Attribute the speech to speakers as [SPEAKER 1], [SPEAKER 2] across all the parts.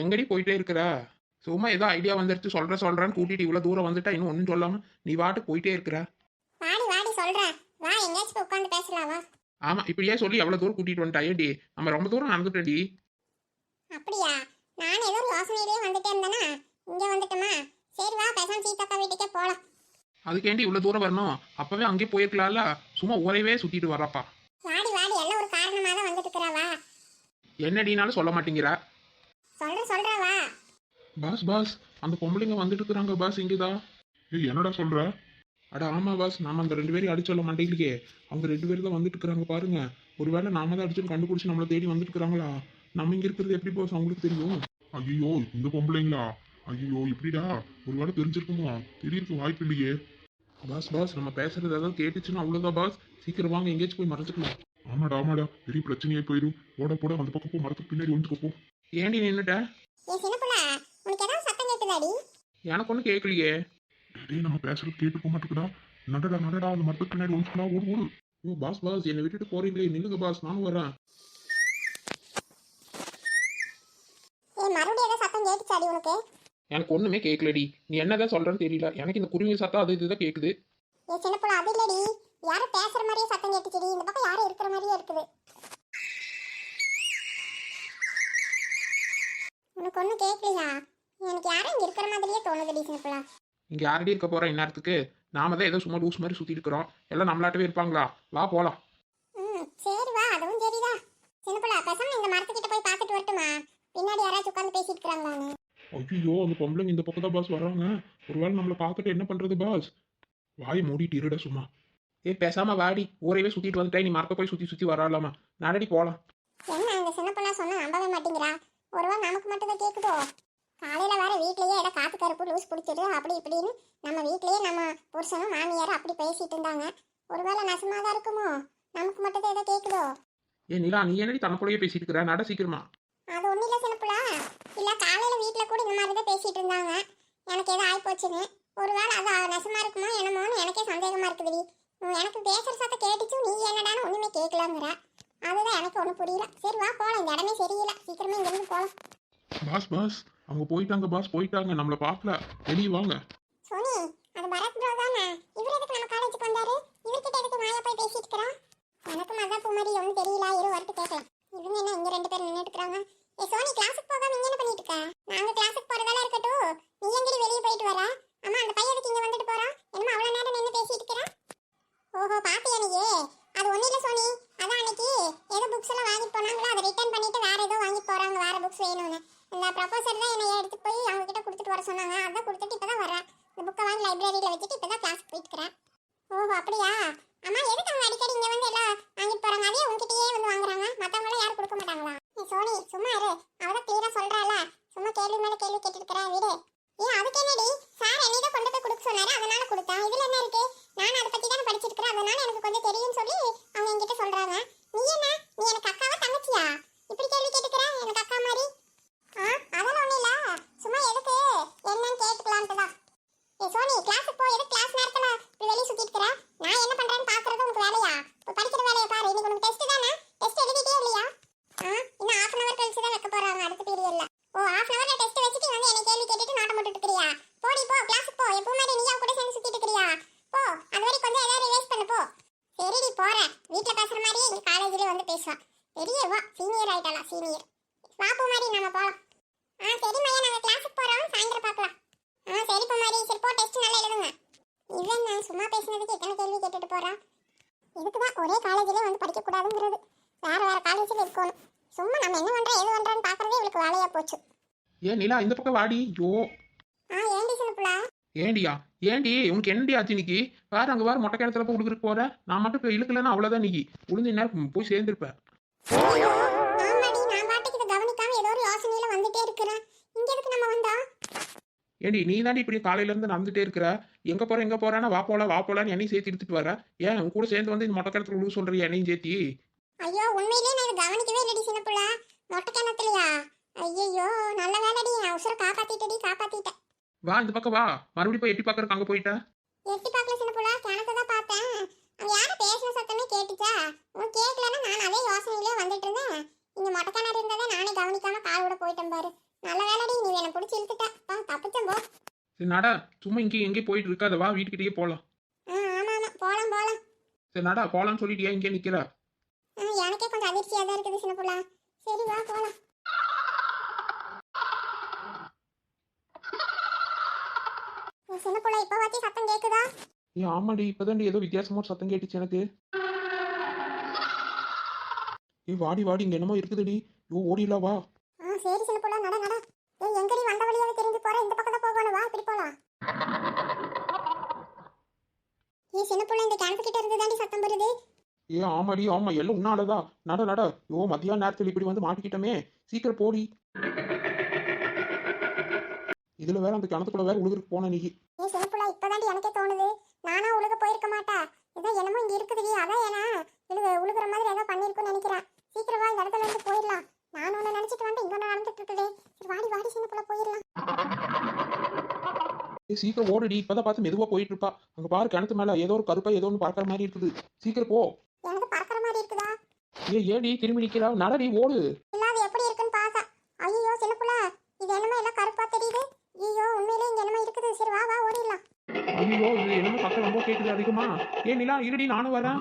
[SPEAKER 1] எங்கடி போயிட்டே இருக்கிற? சும்மா ஏதோ ஐடியா வந்துருச்சு சொல்றேன்னு கூட்டிட்டு இவ்வளவு தூரம் வந்துட்டா இன்னும் ஒன்றும் சொல்லாம நீ பாட்டுக்கு போயிட்டே இருக்கிற.
[SPEAKER 2] வாடி வாடி சொல்றேன். வா எங்கேயாச்சும் போய் உட்காந்து பேசலாம் வா.
[SPEAKER 1] ஆமா இப்படியே சொல்லி எவ்வளவு தூரம் கூட்டிட்டு வந்துட்டா ஏடி? நம்ம ரொம்ப தூரம் நடந்துட்டடி.
[SPEAKER 2] அப்படியா? நான் ஏதோ யோசனையிலேயே வந்துட்டே இருந்தேனா இங்க வந்துட்டோமா? சரி வா பேசாம சீதாக்கா வீட்டுக்கே போலாம்.
[SPEAKER 1] அதுக்கேண்டி இவ்வளவு தூரம் வரணும்? அப்பவே அங்கேயே போயிருக்கலாம்ல. சும்மா ஊரையவே சுத்திட்டு வர்றப்பா.
[SPEAKER 2] வாடி வாடி எல்லாம் ஒரு காரணமா தான் வந்துட்டு இருக்கிறா வா.
[SPEAKER 1] என்னடினாலும் சொல்ல மாட்டேங்கிறா.
[SPEAKER 2] சொல்ற வா.
[SPEAKER 1] பாஸ் அந்த பொம்பளைங்க வந்துட்டு இருக்கிறாங்க பாஸ் இங்கதான்.
[SPEAKER 3] என்னடா சொல்ற?
[SPEAKER 1] அட ஆமா பாஸ், நாம அந்த 2 பேரையும் அடிச்சு சொல்ல மாட்டேங்கலையே. அவங்க 2 பேரும் தான் வந்துட்டு இருக்கிறாங்க பாருங்க. ஒருவேளை நாம தான் அடிச்சு கண்டுபிடிச்சு நம்மளை தேடி வந்துட்டு இருக்கிறாங்களா? நம்ம இங்க இருக்கிறது எப்படி பாஸ் அவங்களுக்கு தெரியும்?
[SPEAKER 3] ஐயோ இந்த பொம்பளைங்களா? ஐயோ இப்படிடா? ஒருவேளை தெரிஞ்சிருக்குமோ? தெரியறதுக்கு வாய்ப்பு இல்லையே.
[SPEAKER 1] பாஸ் நம்ம பேசுறது ஏதாவது கேட்டுச்சுன்னா அவ்வளவுதான் பாஸ். சீக்கிரம் வாங்க எங்கேயாச்சும் போய் மறைச்சிக்கலாம்.
[SPEAKER 3] ஆமாடா பெரிய பிரச்சனையே போயிடும். போட அந்த பக்கம் போ, மரத்துக்கு பின்னாடி வந்துட்டு போ.
[SPEAKER 1] ஏண்டி நின்னுட்ட?
[SPEAKER 2] ஏ சின்ன புள்ள, உனக்கு ஏதாவது சத்தம் கேட்டுதாடி?
[SPEAKER 1] எனக்கு ஒன்றும் கேட்கலையே.
[SPEAKER 3] டேய் நம்ம பேசுறது கேட்டு போக மாட்டேங்குடா. நடடா அந்த மரத்துக்கு பின்னாடி வந்துட்டுனா ஓடு.
[SPEAKER 1] ஓ பாஸ் என்னை விட்டுட்டு போறீங்களே, நில்லுங்க பாஸ், நானும் வரேன்.
[SPEAKER 2] ஏ மறுபடியும் ஏதாவது சத்தம் கேட்டுச்சாடி உனக்கு?
[SPEAKER 1] எனக்கு ஒண்ணுமே கேட்கலடி. நீ என்னதான் சொல்றன்னு தெரியல. எனக்கு இந்த குருவி சத்தம் அது இதுதான் கேக்குது.
[SPEAKER 2] ஏ சின்ன புள்ள, அது இல்லடி, யாரும் பேசுற மாதிரியே சத்தம் கேட்டுச்சுடி. இந்த பக்கம் யாரும் இருக்கிற மாதிரியே இருக்குது. உனக்கு ஒன்றும் கேட்கலையா? எனக்கு யாரும் இங்க இருக்கிற மாதிரியே தோணுதுடி சின்ன புள்ள.
[SPEAKER 1] இங்க யாரடி இருக்க போறோம் இந்நேரத்துக்கு? நாம தான் ஏதோ சும்மா லூஸ் மாதிரி சுத்தி இருக்கிறோம். எல்லாம் நம்மளாட்டவே இருப்பாங்களா? வா போலாம்.
[SPEAKER 2] சரி வா, அதுவும் சரிதா. சின்ன புள்ள பேசாம இந்த மரத்துக்கிட்ட போய் பார்த்துட்டு வரட்டுமா? பின்னாடி யாராச்சும் உட்காந்து பேசிட்டு இருக்கிறாங்களான்னு.
[SPEAKER 1] ஐயோ அந்த பொம்பளைங்க இந்த பக்கம் தான் பாஸ் வர்றாங்க. ஒருவேளை நம்மளை பார்த்துட்டு என்ன பண்றது பாஸ்? வாயை மூடிட்டு இருடா சும்மா. பேசாம வாடி, ஊரையவே சுத்திட்டு வந்துட்டா நீ மரத்தை போய் சுத்தி சுத்தி வரலாமா? நடடி போலாம்.
[SPEAKER 2] என்ன இந்த சின்ன பொண்ணா சொன்னா நம்பவே மாட்டேங்கிறா? ஒருவேளை நமக்கு மட்டும் தான் கேக்குதோ? காலையில வேற வீட்லயே ஏதோ காத்து கருப்பு லூஸ் பிடிச்சிட்டு அப்படி இப்படின்னு நம்ம வீட்லயே நம்ம புருஷனும் மாமியாரும் அப்படி பேசிட்டு இருந்தாங்க. ஒருவேளை நசமாதான் இருக்குமோ? நமக்கு மட்டும் தான் ஏதோ கேக்குதோ?
[SPEAKER 1] நிலா நீ என்னடி தனக்குள்ளேயே பேசிட்டு இருக்கிற? நட சீக்கிரமா.
[SPEAKER 2] அது ஒண்ணு இல்ல சின்னப்புலா. இல்ல காலையில வீட்ல கூட இந்த மாதிரி தான் பேசிட்டு இருந்தாங்க. எனக்கு ஏதோ ஆயிப்போச்சுன்னு. ஒருவேளை அது நசமா இருக்குமோ என்னமோன்னு எனக்கே சந்தேகமா இருக்குதுடி. எனக்கு பேசுற சத்தம் கேட்டுச்சு, நீ என்னடான்னு ஒண்ணுமே கேட்கலாங்கிற. அதுதான் எனக்கு ஒன்றும் புரியல. சரி வா போலாம், இந்த இடமே சரியில்லை, சீக்கிரமே இங்கிருந்து போலாம்.
[SPEAKER 1] பாஸ் அவங்க போயிட்டாங்க பாஸ், போயிட்டாங்க. நம்மளை பார்க்கல, வெளியே வாங்க.
[SPEAKER 2] சோனி, அது பரத் ப்ரோ தானே? இவர் எதுக்கு நம்ம காலேஜுக்கு வந்தாரு? இவர்கிட்ட எதுக்கு மாயா போய் பேசிட்டு இருக்கிறான்? எனக்கும் அதான் பூமாரி ஒன்றும் தெரியல. இரு வரட்டு கேட்கலாம். இவங்க என்ன இங்க 2 பேர் நின்றுட்டு இருக்காங்க? ஏ சோனி, கிளாஸுக்கு போகாம இங்க என்ன பண்ணிட்டு இருக்க? நாங்க கிளாஸுக்கு போறதால இருக்கட்டும், நீ எங்கடி வெளியே போயிட்டு வர? அம்மா அந்த பையன் எதுக்கு இங்க வந்துட்டு போறான்? என்னமா அவ்வளவு நேரம் நின்று பேசிட்டு இருக்கிறான்? ஓஹோ பாத்தியா நீயே? அது ஒண்ணு இல்ல சோனி, அதான் அன்னைக்கு ஏதோ புக்ஸ் எல்லாம் வாங்கிட்டு போனாங்களா, அதை ரிட்டர்ன் பண்ணிட்டு வேற ஏதோ வாங்கிட்டு போறாங்க, வேற புக்ஸ் வேணும்னு. இந்த ப்ரொஃபசர் தான் என்னை எடுத்து போய் அவங்க கிட்ட கொடுத்துட்டு வர சொன்னாங்க. அதான் கொடுத்துட்டு இப்பதான் வரேன். இந்த புக்கை வாங்கி லைப்ரரியில வச்சுட்டு இப்பதான் கிளாஸ்க்கு போயிட்டு இருக்கிறேன். ஓஹோ அப்படியா? அம்மா எதுக்கு அவங்க அடிக்கடி இங்க வந்து எல்லாம் வாங்கிட்டு போறாங்க? அதே உங்ககிட்டயே வந்து வாங்குறாங்க, மத்தவங்க எல்லாம் யாரும் கொடுக்க மாட்டாங்களா? நீ சோனி சும்மா இரு, அவதான் கிளியரா சொல்றாள, சும்மா கேள்வி மேல கேள்வி கேட்டு இருக்கிற வீடு. ஏன் அதுக்கு என்னடி? சார் என்னை தான் கொண்டு போய் கொடுக்க சொன்னாரு, அதனால கொடுத்தேன். இதுல என்ன இருக்கு? நான் அதை பத்தி தானே படிச்சிருக்கிறேன், அதனால எனக்கு கொஞ்சம் தெரியும்னு சொல்லி அவங்க என்கிட்ட சொல்றாங்க. நீ என்ன, நீ எனக்கு அக்காவா தங்கச்சியா? இப்படி கேள்வி கேட்டுக்கிற எனக்கு அக்கா மாதிரி? அதெல்லாம் ஒண்ணும் இல்ல, சும்மா எதுக்கு என்னன்னு கேட்டுக்கலான்ட்டு தான். ஏ சோனி, கிளாஸுக்கு போ. எதுக்கு கிளாஸ் நேரத்துல இப்படி வெளியே சுத்திட்டு இருக்கிற? நான் என்ன பண்றேன்னு பாக்குறது உனக்கு வேலையா? படிக்கிற வேலையை பாரு. இன்னைக்கு உனக்கு டெஸ்ட் தானே? டெஸ்ட் எழுதிட்டே இல்லையா? இன்னும் 1/2 hour கழிச்சு தான் வைக்க போறாங்க அடுத்த பீரியட்ல. ஓ 1/2 hourல டெஸ்ட் வச்சுட்டு வந்து என்ன கேள்வி கேட்டுட்டு நாட்டம் போட்டுட்டு இருக்கறியா? போடி போ, கிளாஸுக்கு போ. எப்பவும் மாதிரி நீயா கூட சேர்ந்து சுத்திட்டு இருக்கறியா? போ, அது வரை கொஞ்சம் ஏதாவது ரிவைஸ் பண்ணு போ. சரிடி போறேன். வீட்ல பேசுற மாதிரி இங்க காலேஜ்லயே வந்து பேசுவா. பெரியவா, சீனியர் ஆயிட்டாளா, சீனியர். வா போ மாதிரி நம்ம போலாம். சரி மையா, நாங்க கிளாஸுக்கு போறோம், சாயந்தரம் பார்க்கலாம். சரி போ மாதிரி. சரி போ, டெஸ்ட் நல்லா எழுதுங்க. இவன் நான் சும்மா பேசினதுக்கு எத்தனை கேள்வி கேட்டுட்டு போறான்? இதுக்குதான் ஒரே காலேஜ்லயே வந்து படிக்க கூடாதுங்கிறது. வேற காலேஜ்ல இருக்கணும். சும்மா நம்ம என்ன பண்றோம் ஏது பண்றோம்னு பாக்குறதே இவளுக்கு வேலையா போச்சு.
[SPEAKER 1] நிலா இந்த பக்கம் வாடி. யோ
[SPEAKER 2] ஏண்டி சின்னப்புலா?
[SPEAKER 1] ஏண்டி உனக்கு என்னடி ஆச்சு இன்னைக்கு? வேற அங்க வேற மொட்டை கிணத்துல போய் உடுக்கிறதுக்கு போற. நான் மட்டும் இப்போ இழுக்கலன்னா அவ்வளவுதான். நீ உளுந்து நேரம் போய் சேர்ந்துருப்பேன்.
[SPEAKER 2] ஆமாடி, நான் பாட்டுக்கு இதை கவனிக்காம ஏதோ ஒரு யோசனையில வந்துட்டே இருக்கிறேன். இங்க எதுக்கு நம்ம வந்தா?
[SPEAKER 1] நீ தாண்டி இப்படி காலையில இருந்து நடந்துட்டே இருக்கிற. எங்க போறானா வா போலான்னு என்னையும் சேர்த்து எடுத்துட்டு வர. ஏன் உன் கூட சேர்ந்து வந்து இந்த மொட்டை கிணத்துல உழுவு சொல்றியா என்னையும் சேர்த்தி?
[SPEAKER 2] ஐயோ உண்மையிலேயே நான் இதை கவனிக்கவே இல்லடி சின்னப்புலா. மொட்டை கிணத்துலயா? ஐயோ நல்ல வேலைடி, நான் உசுர காப்பாத்திட்டேன்.
[SPEAKER 1] வா இந்த பக்கம் வா, மறுபடியும் போய் எட்டி பாக்குறதுக்கு அங்க போயிட்ட.
[SPEAKER 2] எட்டி பார்க்கல சின்னப்புலா, கிணத்தை தான் பார்த்தேன். அங்க யாரும் பேசுன சத்தமே கேட்டுச்சா? உன் கேட்கலன்னா நான் அதே யோசனையிலே வந்துட்டு இருந்தேன். இங்க மொட்டை கிணறு இருந்ததை நானே கவனிக்காம கால் விட போயிட்டேன் பாரு. நல்ல வேலைடி நீ என்ன பிடிச்சி இழுத்துட்ட தப்பிச்சேன் போ.
[SPEAKER 1] சரி நடா, சும்மா இங்கே எங்கேயும் போயிட்டு இருக்காத, வா வீட்டுக்கிட்டேயே போகலாம்.
[SPEAKER 2] ஆமா ஆமா போலாம் போலாம்.
[SPEAKER 1] சரி நடா போகலான்னு சொல்லிட்டு ஏன் இங்கே நிற்கிற?
[SPEAKER 2] எனக்கே கொஞ்சம் அதிர்ச்சியா தான் இருக்குது சின்ன புள்ள. சரி வா போலாம். சின்ன புள்ள இப்ப வாத்தி சத்தம் கேக்குதா?
[SPEAKER 1] ஏன் ஆமாடி, இப்போதான் ஏதோ வித்தியாசமா ஒரு சத்தம் கேட்டுச்சு எனக்கு. வாடி வாடி, இங்க என்னமோ இருக்குதுடி. ஓடிலாம் வா.
[SPEAKER 2] சரி சின்ன புள்ள நட நட. எங்கடி வந்த வழியாவே திரும்பி போற? இந்த பக்கம் தான் போகணும், வா இப்படி போலாம். சின்ன புள்ள இந்த கிணத்து கிட்ட இருந்து தாண்டி சத்தம் வருது.
[SPEAKER 1] ஆமாடி ஆமா, எல்லாம் உன்னாலதான். நட நட. மத்தியான நேரத்தில் இப்படி வந்து மாட்டிக்கிட்டோமே, சீக்கிரம் போடி. இதுல வேற அந்த கிணத்துக்குள்ள வேற உழுகுறதுக்கு போன நீ.
[SPEAKER 2] சின்ன புள்ள இப்பதாண்டி எனக்கே தோணுது, நானா உழுக போயிருக்க மாட்டா. இதான் என்னமோ இங்க இருக்குதுடி, அதான் ஏன்னா உழுகுற மாதிரி ஏதோ பண்ணிருக்குன்னு நினைக்கிறேன். சீக்கிரம் வா, இந்த இடத்துல இருந்து போயிடலாம். நான் ஒண்ணு நினைச்சிட்டு வந்து இங்க நடந்துட்டு இருக்குதே. சரி வாடி வாடி சின்ன புள்ள போயிடலாம்.
[SPEAKER 1] சீக்கிரம் ஓடுடி, இப்பதான் பார்த்து மெதுவா போயிட்டு இருப்பா. அங்க பாரு கிணத்து மேல ஏதோ ஒரு கருப்பா ஏதோ ஒன்று பறக்கிற மாதிரி இருக்குது. சீக்கிரம் போ.
[SPEAKER 2] எனக்கு பறக்கிற மாதிரி இருக்குதா?
[SPEAKER 1] ஏடி திரும்பி நிக்கிறா? நடடி ஓடு.
[SPEAKER 2] இல்ல அது எப்படி இருக்குன்னு பாக்க. ஐயோ சின்ன புள்ள, இது என்னமோ எல்லாம் கருப்பா தெரியுது. ஐயோ உண்மையிலே இங்க என்னமோ இருக்குது. சரி வா வா ஓடிடலாம்.
[SPEAKER 1] ஐயோ இது என்னமோ சத்தம் ரொம்ப கேக்குது அதிகமா. நிலா இருடி, நானும் வரேன்.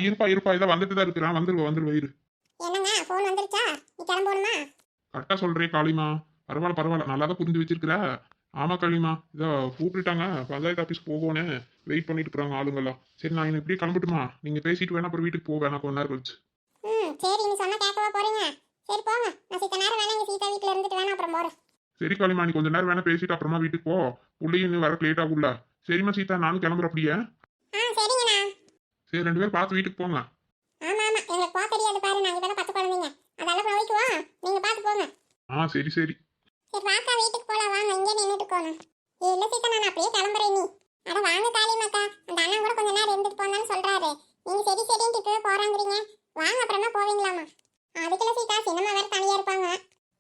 [SPEAKER 3] இருப்பா இருப்பா, இதை வந்துட்டு தான் இருக்கிறான். வந்துருவா இரு.
[SPEAKER 2] என்னங்க போன் வந்துருச்சா? நீ கிளம்பணுமா?
[SPEAKER 3] கரெக்டா சொல்றேன் காளிமா. பரவாயில்ல பரவாயில்ல, நல்லா தான் புரிஞ்சு வச்சிருக்கிற. ஆமா காளிமா, இதை கூப்பிட்டுட்டாங்க, பஞ்சாயத்து ஆஃபீஸ் போகணும், வெயிட் பண்ணிட்டு இருக்காங்க ஆளுங்கெல்லாம். சரி நான் இப்படியே கிளம்பட்டுமா? நீங்க பேசிட்டு வேணா அப்புறம் வீட்டுக்கு போவேணா கொஞ்ச நேரம் கழிச்சு.
[SPEAKER 2] சரி நீ சொன்னா கேட்கவா போறீங்க? சரி போங்க, நான் சீத்த நேரம் வேணா இங்க சீதா வீட்டுல இருந்துட்டு வேணா அப்புறம் போறேன்.
[SPEAKER 3] சரி காளிமா, நீ கொஞ்ச நேரம் வேணா பேசிட்டு அப்புறமா வீட்டுக்கு போ. உள்ளேயும் இன்னும் வர லேட் ஆகும்ல. சரிம்மா சீதா, நானும் கிளம்புறேன் அப்படியே.
[SPEAKER 2] சரிங்கண்ணா.
[SPEAKER 3] சரி ரெண்டு பேரும் பார்த்து வீட்டுக்கு போங்க.
[SPEAKER 2] ஆமா ஆமா, எங்களுக்கு போக தெரியாது பாரு, நாங்க தானே 10 குழந்தைங்க, அதெல்லாம் போய்க்குவோம், நீங்க பார்த்து போங்க.
[SPEAKER 3] சரி சரி.
[SPEAKER 2] சரி வாக்கா வீட்டுக்கு போலாம், வாங்க இங்கே நின்றுட்டு இருக்கோம். இல்ல சீதா நான் அப்படியே கிளம்புறேன். நீ அட வாங்க காளியம்மாக்கா, அந்த அண்ணன் கூட கொஞ்ச நேரம் இருந்துட்டு போனான்னு சொல்றாரு. நீங்க சரி சரின்ட்டு இப்பவே போறாங்கிறீங்க, வாங்க அப்புறமா போவீங்களாமா? அதுக்குள்ள சீதா சின்னம்மா வேற தனியா இருப்பாங்க.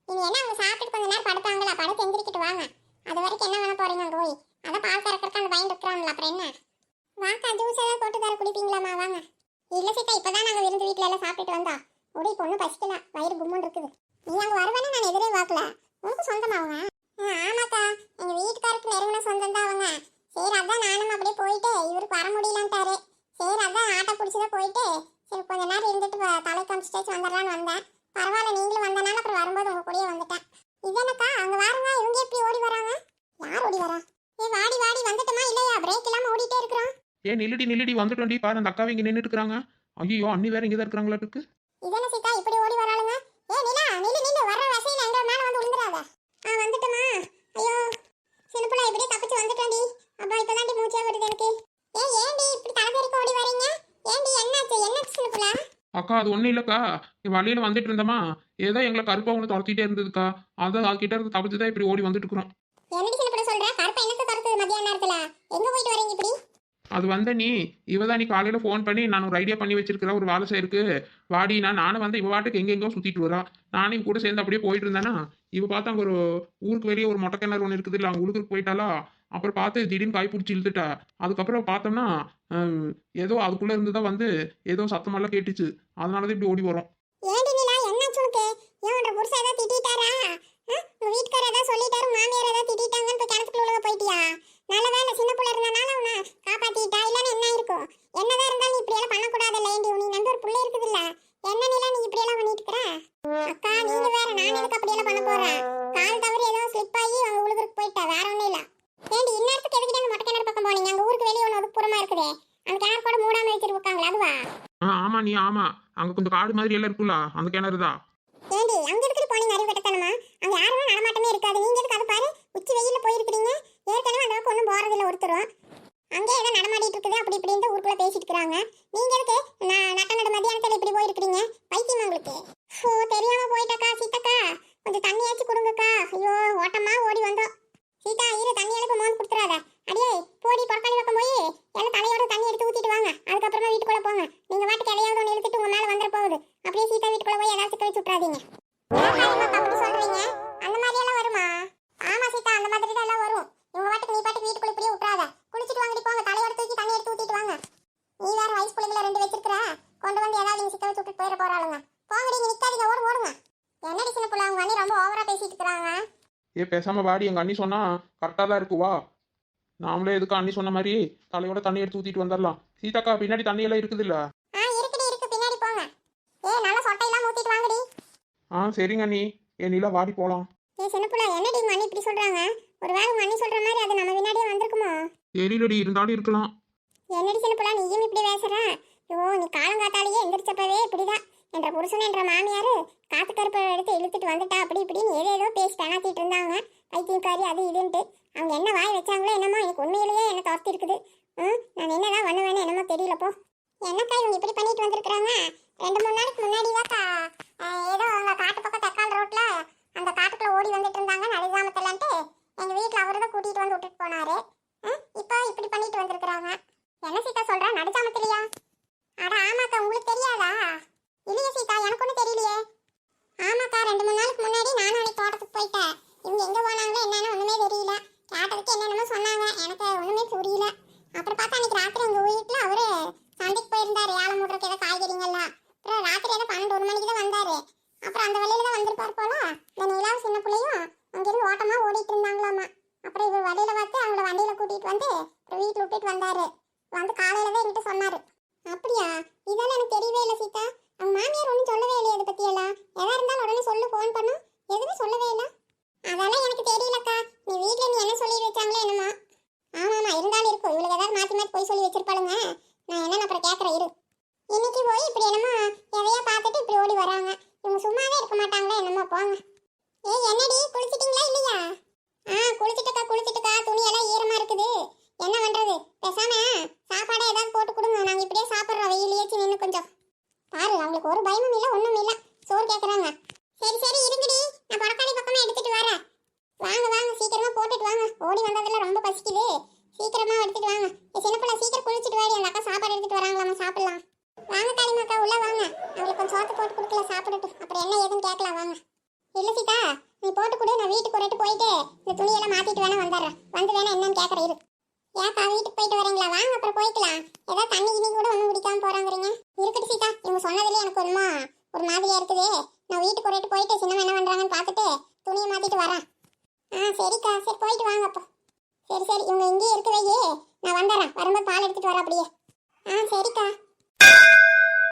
[SPEAKER 2] நீங்க என்ன அவங்க சாப்பிட்டு கொஞ்ச நேரம் படுப்பாங்களா? படுத்து எந்திரிக்கிட்டு வாங்க. அது வரைக்கும் என்ன பண்ண போறீங்க அங்க போய்? அதான் பால் கறக்கறதுக்கு அந்த பையன் இருக்கிறாங்களா, அப்புறம் என்ன? வாக்கா ஜூஸ் ஏதாவது போட்டு தர குடிப்பீங்களாமா? வாங்க. இல்ல சீதா இப்பதான் நாங்க விருந்து வீட்டுல எல்லாம் சாப்பிட்டுட்டு வந்தோம். உடைய பொண்ணு பசிக்கல, வயிறு கும்முன்னு இருக்குது. நீ அங்க வருவேன்னு நான் எதிரே பார்க்கல. உனக்கு சொந்தமா அவங்க? ஆமாக்கா, எங்க வீட்டுக்காருக்கு நெருங்கின சொந்தம் தான் அவங்க. சரி அதான் நானும் அப்படியே போயிட்டு இவருக்கு வர முடியலன்ட்டாரு. சரி அதான் ஆட்டோ பிடிச்சதான் போயிட்டு சரி கொஞ்ச நேரம் இருந்துட்டு தலை காமிச்சிட்டாச்சு வந்துடலான்னு வந்தேன். பரவாயில்ல நீங்களும் வந்தனால அப்புறம் வரும்போது உங்க கூடயே வந்துட்டேன். இதனக்கா அங்க வாருங்க, இவங்க எப்படி ஓடி வராங்க? யார் ஓடி வரா? வாடி வாடி வந்துட்டோமா இல்லையா? பிரேக் இல்லாம ஓடிட்டே இருக்கிறோம்.
[SPEAKER 1] நில்லுடி வந்துட்டோண்டி. பாரு அந்த அக்காவை இங்க நின்றுட்டு இருக்காங்க. ஐயோ அண்ணி வேற இங்கதான் இருக்கிறாங்களா இருக்கு.
[SPEAKER 2] இதன சீதா இப்படி ஓடி வராளுங்க? நிலா நில்லு வர வசையில எங்க மேல வந்து விழுந்துறாத. வந்துட்டமா. ஐயோ சின்ன புள்ள இப்படியே தப்பிச்சு வந்துட்டோண்டி. அப்பா இப்பதாண்டி மூச்சே வருது எனக்கு. ஏண்டி இப்படி தலைவருக்கு ஓடி வரீங்க? ஏண்டி என்னாச்சு சின்ன புள்ள?
[SPEAKER 1] அக்கா அது ஒன்றும் இல்லைக்கா, வழியில வந்துட்டு இருந்தோமா, ஏதோ எங்களை கருப்பா ஒன்று துரத்திட்டே இருந்ததுக்கா, அதான் அதுக்கிட்ட இருந்து தப்பிச்சு தான் இப்படி ஓடி வந்துட்டு இருக்கிறோம்.
[SPEAKER 2] என்னடி சின்ன புள்ள சொல்ற? கருப்பா என்னத்தை துரத்துது மத்தியான நேரத்துல? எங்க போயிட்டு வரீங்க இப்படி?
[SPEAKER 1] அது வந்த நீ காலையில் ஃபோன் பண்ணி நான் ஒரு ஐடியா பண்ணி வச்சிருக்கிறேன், ஒரு வேலை செய்யிருக்கு வாடி. நானும் வந்து இவ வாட்டுக்கு எங்கெங்கோ சுற்றிட்டு வரா. நானும் இவ கூட சேர்ந்து அப்படியே போயிட்டு இருந்தேன்னா, இவ பார்த்தா அங்கே ஒரு ஊருக்கு வெளியே ஒரு மொட்டை கிணறு ஒன்று இருக்குது இல்லை, அங்கே உழுதுக்கு போயிட்டாலா. அப்புறம் பார்த்து திடீர்னு காய் பிடிச்சி இழுத்துட்டா. அதுக்கப்புறம் பார்த்தோம்னா ஏதோ அதுக்குள்ளே இருந்து தான் வந்து ஏதோ சத்தமெல்லாம் கேட்டுச்சு, அதனால தான் இப்படி ஓடி வரோம்.
[SPEAKER 2] வீட்டுக்காரர் ஏதாவது சொல்லிட்டாரு, மாமியார் ஏதாவது திட்டாங்கன்னு போய் கிணத்துக்குள்ள உள்ள போயிட்டியா? நல்ல வேலை சின்ன புள்ள இருந்தனால உன்னை காப்பாத்திட்டா, இல்லைன்னு என்ன இருக்கும்? என்னதான் இருந்தாலும் இப்படி எல்லாம் பண்ணக்கூடாது இல்லை. நீ நம்பி ஒரு புள்ள இருக்குது இல்ல, என்ன நீ இப்படி எல்லாம் பண்ணிட்டு இருக்கிற? அக்கா நீங்க வேற, நான் எதுக்கு அப்படி எல்லாம் பண்ண போறேன்? கால் தவறி ஏதோ ஸ்லிப் ஆகி அவங்க உழுதுக்கு போயிட்டா, வேற ஒண்ணும் இல்ல. ஏண்டி இந்நேரத்துக்கு எதுக்கிட்ட அந்த மொட்டை கிணறு பக்கம் போனீங்க? அங்க ஊருக்கு வெளியே ஒன்று ஒதுக்குப்புறமா இருக்குதே, அந்த கிணறு கூட மூடாம வச்சிருக்காங்களா, அதுவா?
[SPEAKER 1] ஆமா அங்க கொஞ்சம் காடு மாதிரி எல்லாம் இருக்குல்ல, அந்த கிணறு தான்.
[SPEAKER 2] ஏண்டி அங்க இருக்கிற போனீங்க அறிவு கட்டத்தனமா? அங்க யாருமே நடமாட்டமே இருக்காது. நீங்க எதுக்கு அது பாரு உச்சி வெயில போயிருக்கீங்க? ஏற்கனவே அந்த ஒன்றும் போறதில்ல ஒருத்தரும். அங்கே ஏதோ நடமாடிட்டு இருக்குது அப்படி இப்படின்னு ஊருக்குள்ள பேசிட்டு இருக்காங்க. நீங்க எதுக்கு நட்ட நடு மத்தியானத்துல இப்படி போயிருக்கீங்க? பைத்தியமா உங்களுக்கு? தெரியாம போயிட்டக்கா. சீத்தக்கா கொஞ்சம் தண்ணியாச்சும் கொடுங்கக்கா. ஐயோ ஓட்டமா ஓடி வந்தோம். சீதா இரு, தண்ணி எழுப்ப மோந்து கொடுத்துறாத. அடியே போடி பொறக்காளி பக்கம் போய் எல்லாம் தலையோட தண்ணி எடுத்து ஊத்திட்டு வாங்க. அதுக்கப்புறமா வீட்டுக்குள்ள போங்க. நீங்க வாட்டுக்கு எதையாவது ஒன்று எடுத்துட்டு உங்க மேல வந்துட போகுது. அப்படியே சீதா வீட்டுக்குள்ள போய் ஏதாவது சிக்க வச்சு விட்றாதீங்க. அப்படி சொல்றீங்க? அந்த மாதிரி எல்லாம் வருமா? ஆமா சீதா, அந்த மாதிரி தான் எல்லாம் வரும். இவங்க வாட்டுக்கு நீ பாட்டுக்கு வீட்டுக்குள்ள இப்படியே விட்றாத. குளிச்சுட்டு வாங்கடி போங்க, தலையோட தூக்கி தண்ணி எடுத்து ஊத்திட்டு வாங்க. நீ வேற வயசு பிள்ளைங்கள 2 வச்சிருக்கிற, கொண்டு வந்து ஏதாவது நீங்க சிக்க வச்சு விட்டு போயிட போறாளுங்க. போங்கடி, நீங்க நிக்காதீங்க, ஓடுங்க. என்னடி சின்ன புள்ள, உங்க அண்ணி ரொம்ப ஓவரா பேசிட்டு இருக்காங்க.
[SPEAKER 1] பேசாம வாடி, எங்க அண்ணி சொன்னா கரெக்டாக தான் இருக்கு, வா. நாமளே எதுக்கு அண்ணி சொன்ன மாதிரி தலையோட தண்ணி எடுத்து ஊத்திட்டு வந்துடலாம். சீதாக்கா, பின்னாடி தண்ணி எல்லாம் இருக்குது இல்ல?
[SPEAKER 2] இருக்குடி இருக்கு, பின்னாடி போங்க. நல்லா சொட்டையெல்லாம் ஊத்திட்டு வாங்கடி.
[SPEAKER 1] சரிங்க அண்ணி. நீலா வாடி போலாம்.
[SPEAKER 2] சின்ன புள்ள, என்னடி உங்க அண்ணி இப்படி சொல்றாங்க? ஒருவேளை உங்க அண்ணி சொல்ற மாதிரி அது நம்ம பின்னாடியே வந்திருக்குமோ?
[SPEAKER 1] தெரியலடி, இருந்தாலும் இருக்கலாம்.
[SPEAKER 2] என்னடி சின்ன புள்ள, நீயும் இப்படி பேசுற? ஐயோ, நீ காலங்காத்தாலேயே எந்திரிச்சப்பவே இப்படிதான். என்ற புருஷன் என்ற மாமியார் காத்து கருப்பை எடுத்து இழுத்துட்டு வந்துட்டா அப்படி இப்படின்னு ஏதேதோ பேசி பெணாத்திட்டு இருந்தாங்க. பைத்தியக்காரி அது இதுன்ட்டு. அவங்க என்ன வாய் வச்சாங்களோ என்னமோ, எனக்கு உண்மையிலேயே என்ன துரத்தி இருக்குது. நான் என்னதான் பண்ணுவேன்னு என்னமோ தெரியலப்போ. என்னக்கா இவங்க இப்படி பண்ணிட்டு வந்திருக்கிறாங்க? 2-3 நாளைக்கு முன்னாடி தாக்கா ஏதோ அவங்க காட்டு பக்கம் தக்கால் ரோட்ல அந்த காட்டுக்குள்ள ஓடி வந்துட்டு இருந்தாங்க நடுஜாமத்துலன்ட்டு எங்க வீட்டுல அவரு தான் கூட்டிட்டு வந்து விட்டுட்டு போனாரு. இப்போ இப்படி பண்ணிட்டு வந்திருக்கிறாங்க. என்ன சீதா சொல்ற, நடுஜாமத்துலயா? அட ஆமாக்கா, உங்களுக்கு தெரியாதா? இல்லையே சீதா, எனக்கு ஒன்றும் தெரியலையே. ஆமாக்கா, 2-3 நாளுக்கு முன்னாடி நானும் அன்னைக்கு தோட்டத்துக்கு போயிட்டேன். இவங்க எங்க போனாங்களோ என்னன்னு ஒண்ணுமே தெரியல. கேட்டதுக்கு என்னென்னமோ சொன்னாங்க, எனக்கு ஒண்ணுமே புரியல. அப்புறம் பார்த்தா அன்னைக்கு ராத்திரி எங்க வீட்டுல அவரு சந்தைக்கு போயிருந்தாரு, ஏலம் மூடுறதுக்கு ஏதோ காய்கறிங்கெல்லாம். அப்புறம் ராத்திரி ஏதோ 12-1 மணிக்கு தான் வந்தாரு. அப்புறம் அந்த வழியில தான் வந்திருப்பார் போல. இந்த நிலாவும் சின்ன பிள்ளையும் அங்கிருந்து ஓட்டமா ஓடிட்டு இருந்தாங்களாமா. அப்புறம் இவர் வழியில பார்த்து அவங்கள வண்டியில கூட்டிட்டு வந்து அப்புறம் வீட்டுல விட்டுட்டு வந்தாரு. வந்து காலையில தான் என்கிட்ட சொன்னாரு. அப்படியா? இதெல்லாம் எனக்கு தெரியவே இல்லை சீதா. அவங்க மாமியார் ஒன்றும் சொல்லவே இல்லையே அதை பத்தி எல்லாம். எதா இருந்தாலும் உடனே சொல்லு, ஃபோன் பண்ணும். எதுவுமே சொல்லவே இல்லை. அதெல்லாம் எனக்கு தெரியலக்கா. நீ வீட்டுல நீ என்ன சொல்லி வச்சாங்களோ என்னமா. ஆமாமா, இருந்தாலும் இருக்கும். இவளுக்கு ஏதாவது மாத்தி மாத்தி போய் சொல்லி வச்சிருப்பாளுங்க. நான் என்னன்னு அப்புறம் கேட்கறேன் இரு. இன்னைக்கு போய் இப்படி என்னமோ எதையா பார்த்துட்டு இப்படி ஓடி வராங்க. இவங்க சும்மாவே இருக்க மாட்டாங்களா என்னமோ, போங்க. என்னடி, குளிச்சிட்டீங்களா இல்லையா? குளிச்சிட்டுக்கா. துணி எல்லாம் ஈரமா இருக்குது. என்ன பண்றது? பேசாம சாப்பாடை ஏதாவது போட்டு கொடுங்க. நாங்க இப்படியே சாப்பிட்றோம் வெயிலேயே நின்று கொஞ்சம். பாரு, அவங்களுக்கு ஒரு பயமும் இல்லை ஒன்றும் இல்லை. சோறு கேட்குறாங்க. சரி இருங்கடி, நான் படக்காளி பக்கமா எடுத்துட்டு வரேன். வாங்க சீக்கிரமா போட்டுட்டு வாங்க. ஓடி வந்ததுல ரொம்ப பசிக்குது. சீக்கிரமா எடுத்துட்டு வாங்க. சின்ன பிள்ளை சீக்கிரம் குளிச்சுட்டு வாடி, அந்த அக்கா சாப்பாடு எடுத்துட்டு வராங்களாமா, சாப்பிடலாம். வாங்க காளிமாக்கா, உள்ள வாங்க. அவங்களுக்கு கொஞ்சம் சோத்து போட்டு கொடுக்கல, சாப்பிடட்டும். அப்புறம் என்ன ஏதுன்னு கேட்கலாம் வாங்க. இல்ல சீதா, நீ போட்டு கொடு. நான் வீட்டுக்கு ஒரு போயிட்டு இந்த துணியெல்லாம் மாத்திட்டு வேணா வந்துடுறேன். வந்து வேணா என்னன்னு கேட்கறேன் இரு. ஏக்கா, வீட்டுக்கு போயிட்டு வரீங்களா? வாங்க, அப்புறம் போய்க்கலாம். ஏதாவது தண்ணி கிணி கூட ஒன்றும் குடிக்காம போறாங்கிறீங்க. இருக்கட்டும் சீதா, இவங்க சொன்னதுல எனக்கு ஒரு மாதிரியா இருக்குது. நான் வீட்டுக்கு ஒரு போயிட்டு சின்ன என்ன பண்றாங்கன்னு பார்த்துட்டு துணியை மாத்திட்டு வரேன். சரிக்கா, சரி போயிட்டு வாங்க அப்போ. சரி இவங்க இங்கேயே இருக்கவையே, நான் வந்துடுறேன். வரும்போது பால் எடுத்துட்டு வரேன் அப்படியே. சரிக்கா.